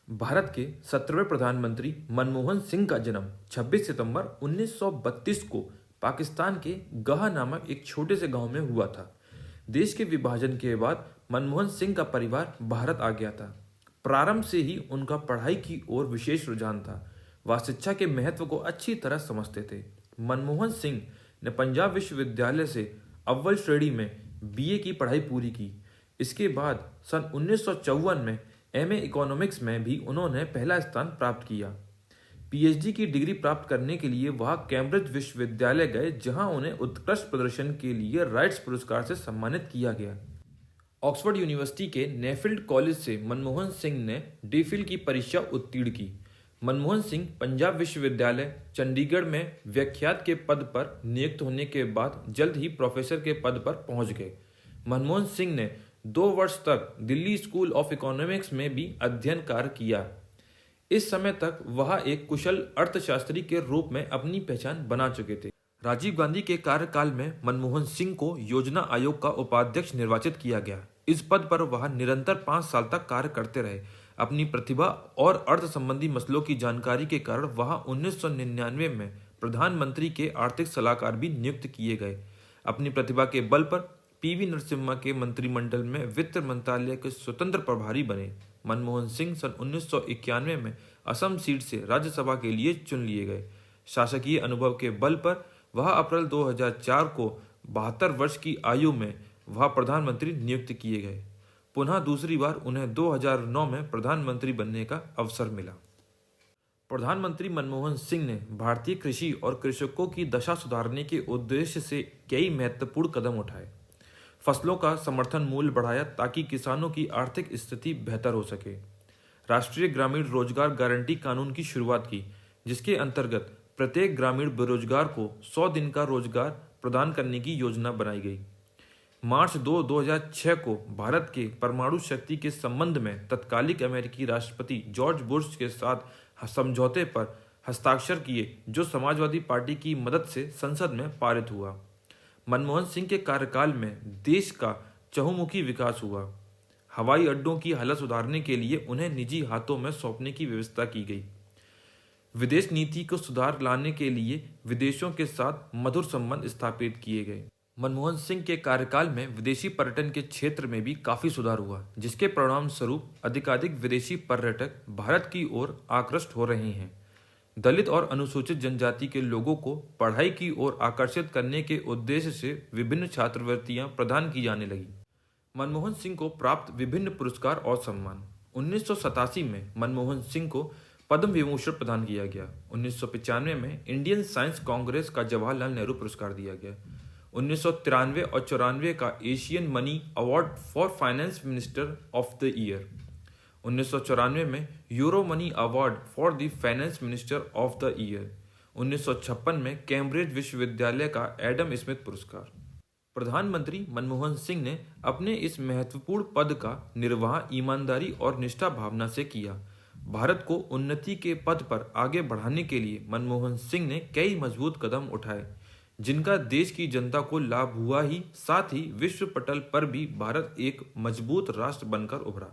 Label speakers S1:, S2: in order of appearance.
S1: भारत के 17वें प्रधानमंत्री मनमोहन सिंह का जन्म 26 सितंबर 1932 को पाकिस्तान के गहा नामक एक छोटे से गांव में हुआ था। देश के विभाजन के बाद मनमोहन सिंह का परिवार भारत आ गया था। प्रारंभ से ही उनका पढ़ाई की ओर विशेष रुझान था। वह शिक्षा के महत्व को अच्छी तरह समझते थे। मनमोहन सिंह ने पंजाब विश्वविद्यालय से अव्वल श्रेणी में बीए की पढ़ाई पूरी की। इसके बाद सन 1954 में एमए इकोनॉमिक्स में भी उन्होंने पहला स्थान प्राप्त किया। पीएचडी की डिग्री प्राप्त करने के लिए वह कैम्ब्रिज विश्वविद्यालय गए, जहां उन्हें उत्कृष्ट प्रदर्शन के लिए राइट्स पुरस्कार से सम्मानित किया गया। ऑक्सफोर्ड यूनिवर्सिटी के नेफील्ड कॉलेज से मनमोहन सिंह ने डीफिल की परीक्षा उत्तीर्ण की। मनमोहन सिंह पंजाब विश्वविद्यालय चंडीगढ़ में व्याख्यात के पद पर नियुक्त होने के बाद जल्द ही प्रोफेसर के पद पर पहुंच गए। मनमोहन सिंह ने 2 वर्ष तक दिल्ली स्कूल ऑफ इकोनॉमिक्स में भी अध्ययन कार्य किया। इस समय तक वह एक कुशल अर्थशास्त्री के रूप में अपनी पहचान बना चुके थे। राजीव गांधी के कार्यकाल में मनमोहन सिंह को योजना आयोग का उपाध्यक्ष निर्वाचित किया गया। इस पद पर वह निरंतर 5 साल तक कार्य करते रहे। अपनी प्रतिभा और अर्थ संबंधी मसलों की जानकारी के कारण वह 1999 में प्रधानमंत्री के आर्थिक सलाहकार भी नियुक्त किए गए। अपनी प्रतिभा के बल पर पीवी नरसिम्हा के मंत्रिमंडल में वित्त मंत्रालय के स्वतंत्र प्रभारी बने। मनमोहन सिंह सन 1991 में असम सीट से राज्यसभा के लिए चुन लिए गए। शासकीय अनुभव के बल पर वह अप्रैल 2004 को 72 वर्ष की आयु में वह प्रधानमंत्री नियुक्त किए गए। पुनः दूसरी बार उन्हें 2009 में प्रधानमंत्री बनने का अवसर मिला। प्रधानमंत्री मनमोहन सिंह ने भारतीय कृषि और कृषकों की दशा सुधारने के उद्देश्य से कई महत्वपूर्ण कदम उठाए। फसलों का समर्थन मूल्य बढ़ाया ताकि किसानों की आर्थिक स्थिति बेहतर हो सके। राष्ट्रीय ग्रामीण रोजगार गारंटी कानून की शुरुआत की, जिसके अंतर्गत प्रत्येक ग्रामीण बेरोजगार को 100 दिन का रोजगार प्रदान करने की योजना बनाई गई। मार्च 2, 2006 को भारत के परमाणु शक्ति के संबंध में तत्कालिक अमेरिकी राष्ट्रपति जॉर्ज बुश के साथ समझौते पर हस्ताक्षर किए, जो समाजवादी पार्टी की मदद से संसद में पारित हुआ। मनमोहन सिंह के कार्यकाल में देश का चहुमुखी विकास हुआ। हवाई अड्डों की हालत सुधारने के लिए उन्हें निजी हाथों में सौंपने की व्यवस्था की गई। विदेश नीति को सुधार लाने के लिए विदेशों के साथ मधुर संबंध स्थापित किए गए। मनमोहन सिंह के कार्यकाल में विदेशी पर्यटन के क्षेत्र में भी काफी सुधार हुआ, जिसके परिणाम स्वरूप अधिकाधिक विदेशी पर्यटक भारत की ओर आकृष्ट हो रहे हैं। दलित और अनुसूचित जनजाति के लोगों को पढ़ाई की ओर आकर्षित करने के उद्देश्य से विभिन्न छात्रवृत्तियां प्रदान की जाने लगी। मनमोहन सिंह को प्राप्त विभिन्न पुरस्कार और सम्मान। 1987 में मनमोहन सिंह को पद्म विभूषण प्रदान किया गया। 1995 में इंडियन साइंस कांग्रेस का जवाहरलाल नेहरू पुरस्कार दिया गया। 1993 और 94 का Asian money award for finance minister of the year. 1994 में euro money award for the finance minister of the year. 1956 में कैम्ब्रिज विश्वविद्यालय का एडम स्मिथ पुरस्कार। प्रधानमंत्री मनमोहन सिंह ने अपने इस महत्वपूर्ण पद का निर्वाह ईमानदारी और निष्ठा भावना से किया। भारत को उन्नति के पद पर आगे बढ़ाने के लिए मनमोहन सिंह ने कई मजबूत कदम उठाए, जिनका देश की जनता को लाभ हुआ ही साथ ही विश्व पटल पर भी भारत एक मजबूत राष्ट्र बनकर उभरा।